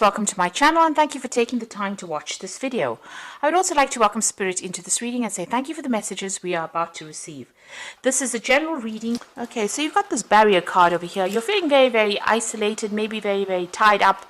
Welcome to my channel and thank you for taking the time to watch this video. I would also like to welcome Spirit into this reading and say thank you for the messages we are about to receive. This is a general reading. Okay, so you've got this barrier card over here. You're feeling very, very isolated, maybe very, very tied up,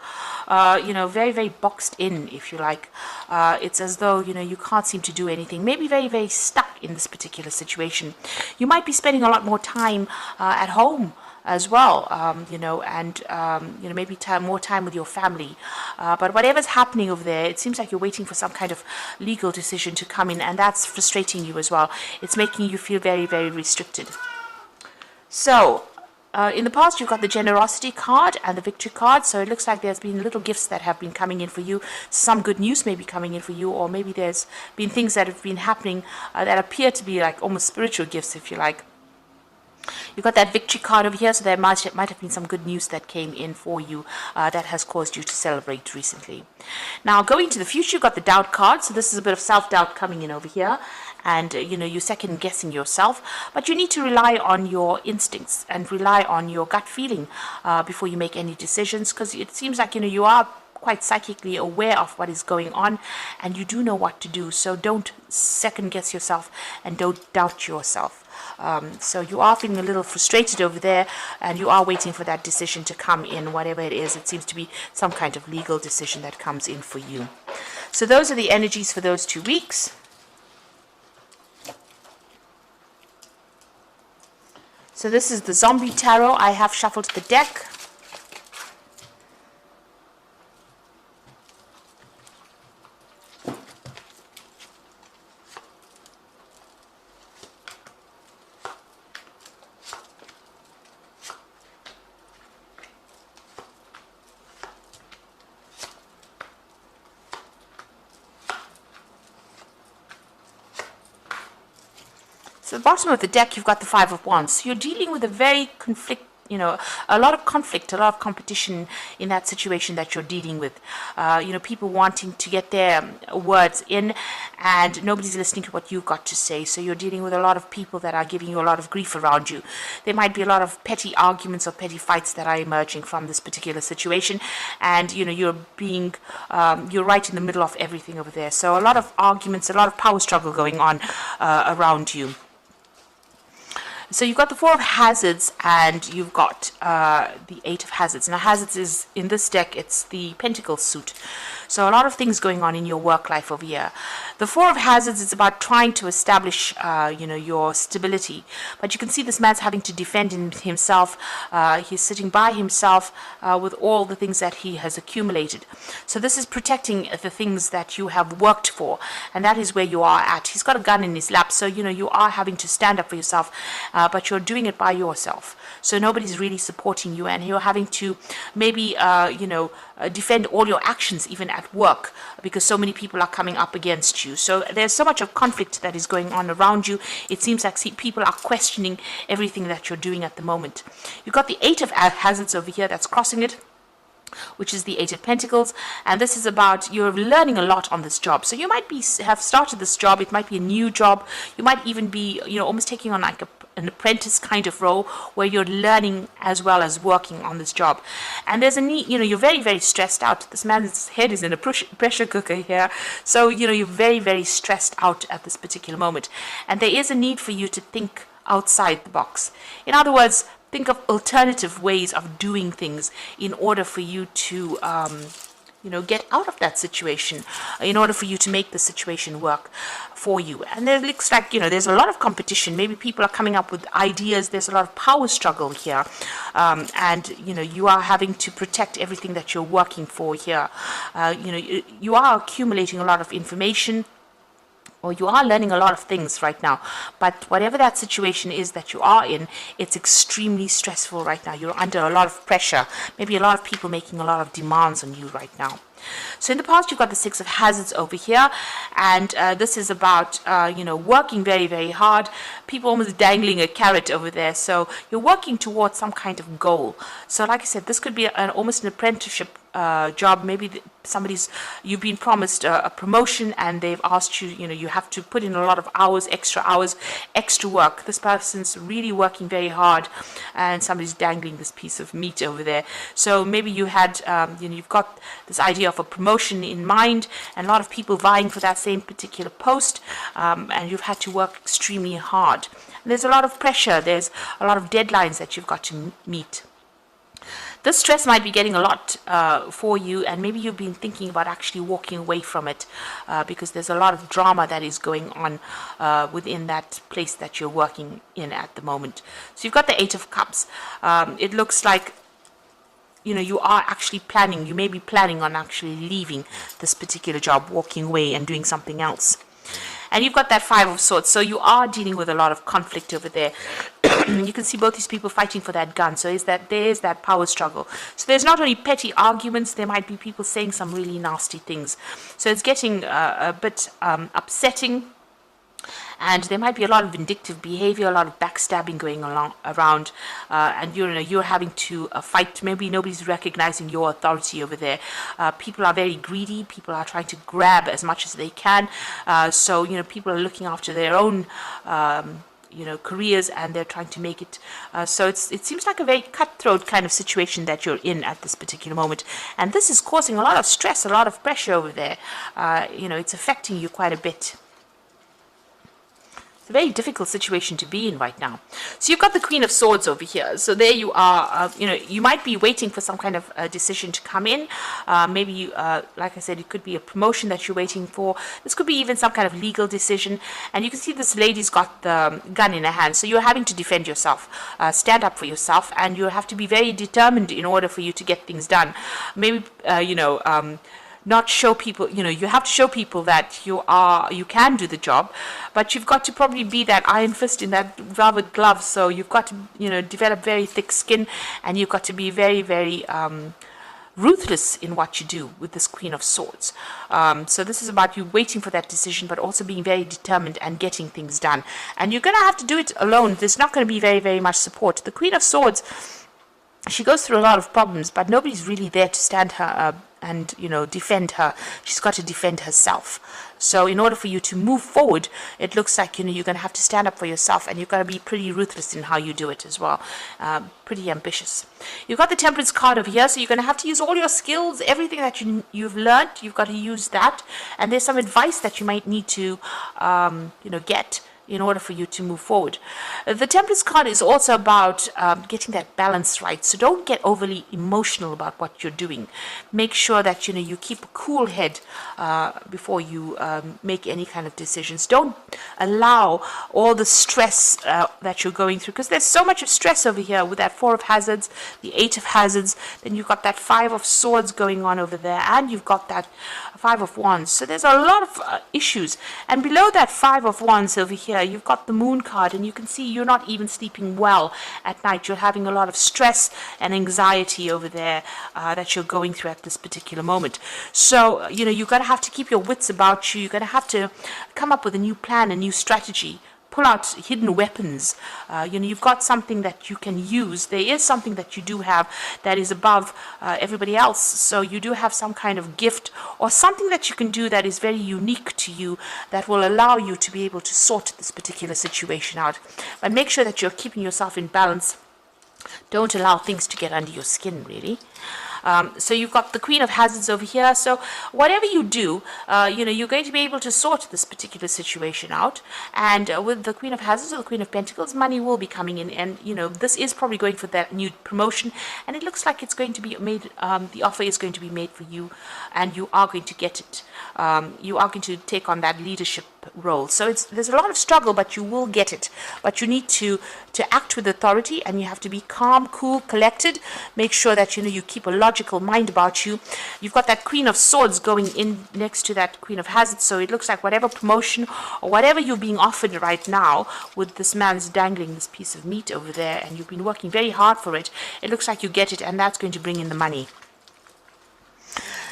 very, very boxed in, if you like. It's as though, you can't seem to do anything. Maybe very, very stuck in this particular situation. You might be spending a lot more time at home as well, maybe more time with your family. But whatever's happening over there, it seems like you're waiting for some kind of legal decision to come in, and that's frustrating you as well. It's making you feel very, very restricted. So, in the past, you've got the generosity card and the victory card. So it looks like there's been little gifts that have been coming in for you. Some good news may be coming in for you, or maybe there's been things that have been happening that appear to be like almost spiritual gifts, if you like. You've got that victory card over here, so there might have been some good news that came in for you that has caused you to celebrate recently. Now, going to the future, you've got the doubt card, so this is a bit of self-doubt coming in over here, and you're second-guessing yourself, but you need to rely on your instincts and rely on your gut feeling before you make any decisions, because it seems like you are quite psychically aware of what is going on, and you do know what to do. So don't second guess yourself and don't doubt yourself. So you are feeling a little frustrated over there, and you are waiting for that decision to come in, whatever it is. It seems to be some kind of legal decision that comes in for you. So those are the energies for those 2 weeks. So this is the Zombie Tarot. I have shuffled the deck. So at the bottom of the deck, you've got the Five of Wands. So you're dealing with a very a lot of conflict, a lot of competition in that situation that you're dealing with. People wanting to get their words in, and nobody's listening to what you've got to say. So you're dealing with a lot of people that are giving you a lot of grief around you. There might be a lot of petty arguments or petty fights that are emerging from this particular situation, and you're right in the middle of everything over there. So a lot of arguments, a lot of power struggle going on around you. So you've got the Four of Hazards, and you've got the Eight of Hazards. Now, Hazards is, in this deck, it's the Pentacles suit. So a lot of things going on in your work life over here. The Four of Hazards is about trying to establish, your stability. But you can see this man's having to defend himself. He's sitting by himself with all the things that he has accumulated. So this is protecting the things that you have worked for, and that is where you are at. He's got a gun in his lap, so you are having to stand up for yourself, but you're doing it by yourself. So nobody's really supporting you, and you're having to maybe defend all your actions even at work, because so many people are coming up against you. So there's so much of conflict that is going on around you. It seems like people are questioning everything that you're doing at the moment. You've got the Eight of Hazards over here that's crossing it, which is the Eight of Pentacles, and this is about you're learning a lot on this job. So you might have started this job. It might be a new job. You might even be almost taking on like an apprentice kind of role where you're learning as well as working on this job. And there's a need, you're very, very stressed out. This man's head is in a pressure cooker here. So, you're very, very stressed out at this particular moment. And there is a need for you to think outside the box. In other words, think of alternative ways of doing things in order for you to get out of that situation, in order for you to make the situation work for you. And it looks like, there's a lot of competition. Maybe people are coming up with ideas. There's a lot of power struggle here. And, you are having to protect everything that you're working for here. You are accumulating a lot of information, or you are learning a lot of things right now. But whatever that situation is that you are in, it's extremely stressful right now. You're under a lot of pressure. Maybe a lot of people making a lot of demands on you right now. So in the past, you've got the Six of Hazards over here, and this is about, working very, very hard. People almost dangling a carrot over there. So you're working towards some kind of goal. So like I said, this could be almost an apprenticeship job. Maybe you've been promised a promotion, and they've asked you, you have to put in a lot of hours, extra work. This person's really working very hard, and somebody's dangling this piece of meat over there. So maybe you had, you've got this idea of a promotion in mind, and a lot of people vying for that same particular post, and you've had to work extremely hard. And there's a lot of pressure. There's a lot of deadlines that you've got to meet. This stress might be getting a lot for you, and maybe you've been thinking about actually walking away from it because there's a lot of drama that is going on within that place that you're working in at the moment. So you've got the Eight of Cups. It looks like you are actually planning, you may be planning on actually leaving this particular job, walking away and doing something else. And you've got that Five of Swords, so you are dealing with a lot of conflict over there. You can see both these people fighting for that gun, so there is that power struggle. So there's not only petty arguments, there might be people saying some really nasty things. So it's getting a bit upsetting. And there might be a lot of vindictive behavior, a lot of backstabbing going around, and you're having to fight. Maybe nobody's recognizing your authority over there. People are very greedy. People are trying to grab as much as they can. So people are looking after their own careers, and they're trying to make it. So it seems like a very cutthroat kind of situation that you're in at this particular moment, and this is causing a lot of stress, a lot of pressure over there. It's affecting you quite a bit. A very difficult situation to be in right now. So you've got the Queen of Swords over here. So there you are. You might be waiting for some kind of decision to come in. Maybe, like I said, it could be a promotion that you're waiting for. This could be even some kind of legal decision. And you can see this lady's got the gun in her hand. So you're having to defend yourself, stand up for yourself, and you have to be very determined in order for you to get things done. Maybe, not show people, you have to show people that you can do the job, but you've got to probably be that iron fist in that velvet glove. So you've got to, develop very thick skin, and you've got to be very, very ruthless in what you do with this Queen of Swords. So this is about you waiting for that decision, but also being very determined and getting things done. And you're going to have to do it alone. There's not going to be very, very much support. The Queen of Swords, she goes through a lot of problems, but nobody's really there to stand her up and defend her. She's got to defend herself. So in order for you to move forward, it looks like you're going to have to stand up for yourself, and you've got to be pretty ruthless in how you do it as well. Pretty ambitious. You've got the Temperance card over here, so you're going to have to use all your skills, everything that you've learned. You've got to use that, and there's some advice that you might need to get in order for you to move forward. The Temperance card is also about getting that balance right. So don't get overly emotional about what you're doing. Make sure that you keep a cool head before you make any kind of decisions. Don't allow all the stress that you're going through, because there's so much of stress over here with that Four of Hazards, the Eight of Hazards, then you've got that Five of Swords going on over there, and you've got that Five of Wands. So there's a lot of issues. And below that Five of Wands over here, you've got the Moon card, and you can see you're not even sleeping well at night. You're having a lot of stress and anxiety over there that you're going through at this particular moment. So, you're going to have to keep your wits about you. You're going to have to come up with a new plan, a new strategy. Pull out hidden weapons. You've got something that you can use. There is something that you do have that is above everybody else. So you do have some kind of gift or something that you can do that is very unique to you, that will allow you to be able to sort this particular situation out. But make sure that you're keeping yourself in balance. Don't allow things to get under your skin, really. So you've got the Queen of Hazards over here. So whatever you do, you're going to be able to sort this particular situation out. And with the Queen of Hazards or the Queen of Pentacles, money will be coming in. And, this is probably going for that new promotion. And it looks like it's going to be made, the offer is going to be made for you. And you are going to get it. You are going to take on that leadership role. So there's a lot of struggle, but you will get it. But you need to act with authority, and you have to be calm, cool, collected. Make sure that you keep a logical mind about you. You've got that Queen of Swords going in next to that Queen of Hazards. So it looks like whatever promotion or whatever you're being offered right now, with this man's dangling this piece of meat over there, and you've been working very hard for it, it looks like you get it, and that's going to bring in the money.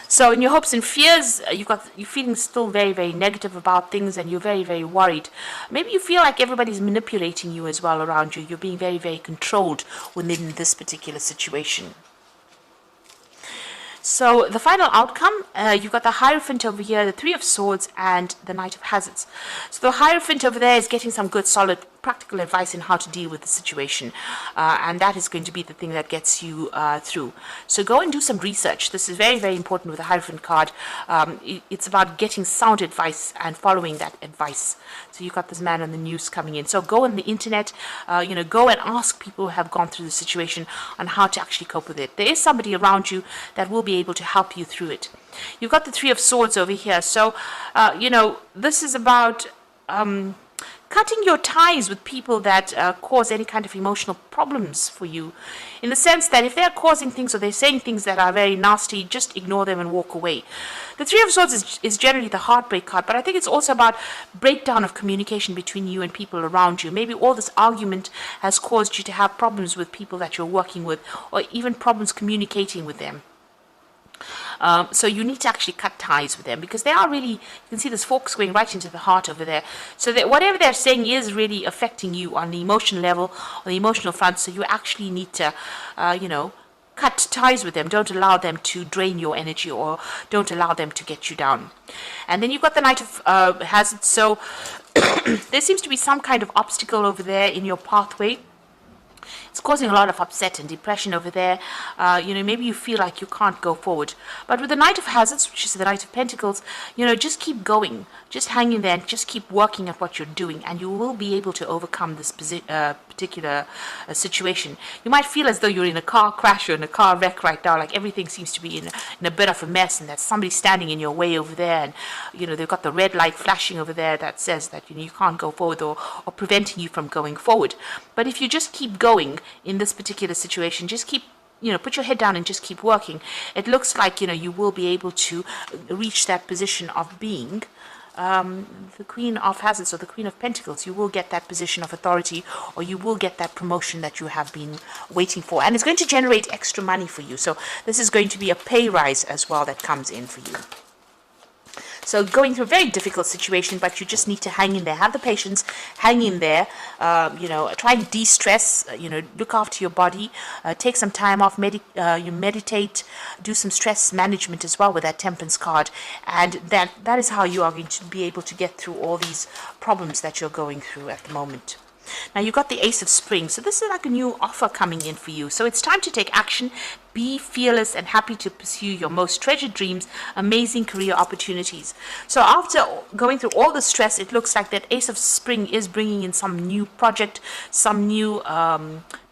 So in your hopes and fears, you're feeling still very, very negative about things, and you're very, very worried. Maybe you feel like everybody's manipulating you as well around you. You're being very, very controlled within this particular situation. So the final outcome, you've got the Hierophant over here, the Three of Swords, and the Knight of Hazards. So the Hierophant over there is getting some good, solid, practical advice in how to deal with the situation. And that is going to be the thing that gets you through. So go and do some research. This is very, very important with the Hierophant card. It's about getting sound advice and following that advice. So you've got this man on the news coming in. So go on the internet, go and ask people who have gone through the situation on how to actually cope with it. There is somebody around you that will be able to help you through it. You've got the Three of Swords over here. So, this is about cutting your ties with people that cause any kind of emotional problems for you, in the sense that if they're causing things or they're saying things that are very nasty, just ignore them and walk away. The Three of Swords is generally the heartbreak card, but I think it's also about breakdown of communication between you and people around you. Maybe all this argument has caused you to have problems with people that you're working with, or even problems communicating with them. So you need to actually cut ties with them, because they are really, you can see this forks going right into the heart over there. So that whatever they're saying is really affecting you on the emotional level, on the emotional front. So you actually need to, cut ties with them. Don't allow them to drain your energy, or don't allow them to get you down. And then you've got the Knight of Hazards. So there seems to be some kind of obstacle over there in your pathway. It's causing a lot of upset and depression over there. Maybe you feel like you can't go forward. But with the Knight of Hazards, which is the Knight of Pentacles, just keep going. Just hang in there and just keep working at what you're doing, and you will be able to overcome this particular situation. You might feel as though you're in a car crash or in a car wreck right now, like everything seems to be in a bit of a mess, and there's somebody standing in your way over there, and they've got the red light flashing over there that says that you can't go forward, or preventing you from going forward. But if you just keep going in this particular situation, just keep put your head down and just keep working, it looks like you will be able to reach that position of being the Queen of Hazards, or the Queen of Pentacles. You will get that position of authority, or you will get that promotion that you have been waiting for, and it's going to generate extra money for you. So this is going to be a pay rise as well that comes in for you. So going through a very difficult situation, but you just need to hang in there. Have the patience, hang in there. Try and de-stress. Look after your body. Take some time off. You meditate. Do some stress management as well with that Temperance card, and that is how you are going to be able to get through all these problems that you're going through at the moment. Now you've got the Ace of Spring. So this is like a new offer coming in for you. So it's time to take action. Be fearless and happy to pursue your most treasured dreams, amazing career opportunities. So after going through all the stress, it looks like that Ace of Spring is bringing in some new project, some new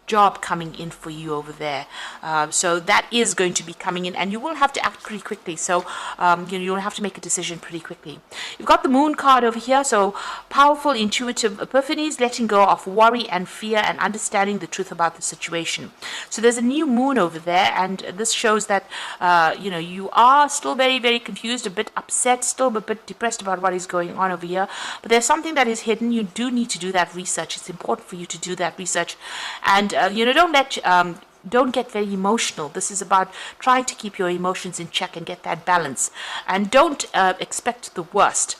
job coming in for you over there. So that is going to be coming in, and you will have to act pretty quickly. So you'll have to make a decision pretty quickly. You've got the Moon card over here. So powerful, intuitive epiphanies, letting go of worry and fear, and understanding the truth about the situation. So there's a new moon over there, and this shows that you are still very, very confused, a bit upset, still a bit depressed about what is going on over here. But there's something that is hidden. You do need to do that research. It's important for you to do that research, and don't get very emotional. This is about trying to keep your emotions in check and get that balance, and don't expect the worst.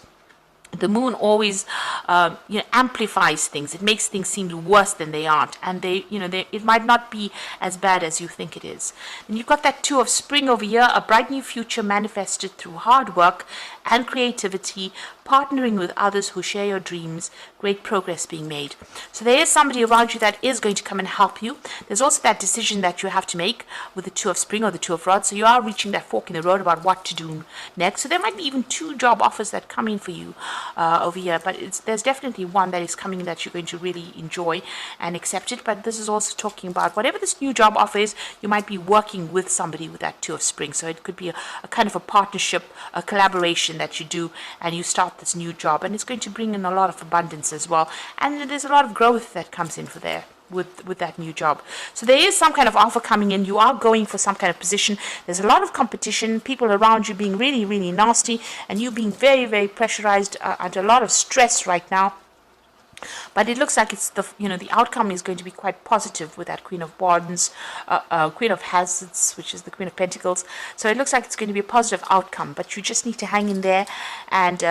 The moon always amplifies things. It makes things seem worse than they aren't, and it might not be as bad as you think it is. And you've got that Two of Spring over here, a bright new future manifested through hard work and creativity, partnering with others who share your dreams, great progress being made. So there is somebody around you that is going to come and help you. There's also that decision that you have to make with the Two of Spring or the Two of Rods. So you are reaching that fork in the road about what to do next. So there might be even 2 job offers that come in for you over here, but there's definitely one that is coming that you're going to really enjoy and accept it. But this is also talking about whatever this new job offer is, you might be working with somebody with that Two of Spring. So it could be a kind of a partnership, a collaboration that you do, and you start this new job, and it's going to bring in a lot of abundance as well, and there's a lot of growth that comes in for there with that new job. So there is some kind of offer coming in. You are going for some kind of position. There's a lot of competition, people around you being really, really nasty, and you being very, very pressurized under a lot of stress right now. But it looks like it's the outcome is going to be quite positive with that Queen of Wands, Queen of Hazards, which is the Queen of Pentacles. So it looks like it's going to be a positive outcome, but you just need to hang in there and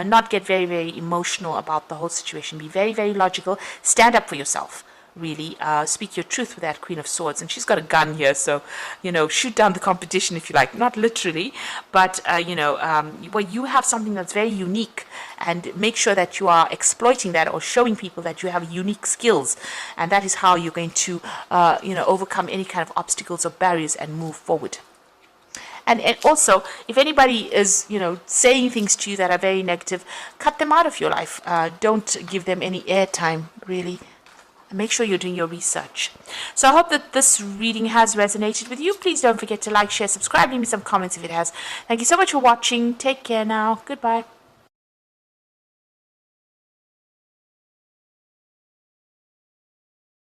not get very, very emotional about the whole situation. Be very, very logical. Stand up for yourself. really. Speak your truth with that Queen of Swords. And she's got a gun here, so, shoot down the competition if you like. Not literally, but, well, you have something that's very unique, and make sure that you are exploiting that or showing people that you have unique skills. And that is how you're going to, overcome any kind of obstacles or barriers and move forward. And also, if anybody is, saying things to you that are very negative, cut them out of your life. Don't give them any airtime, really. Make sure you're doing your research. So I hope that this reading has resonated with you. Please don't forget to like, share, subscribe, leave me some comments if it has. Thank you so much for watching. Take care now. Goodbye.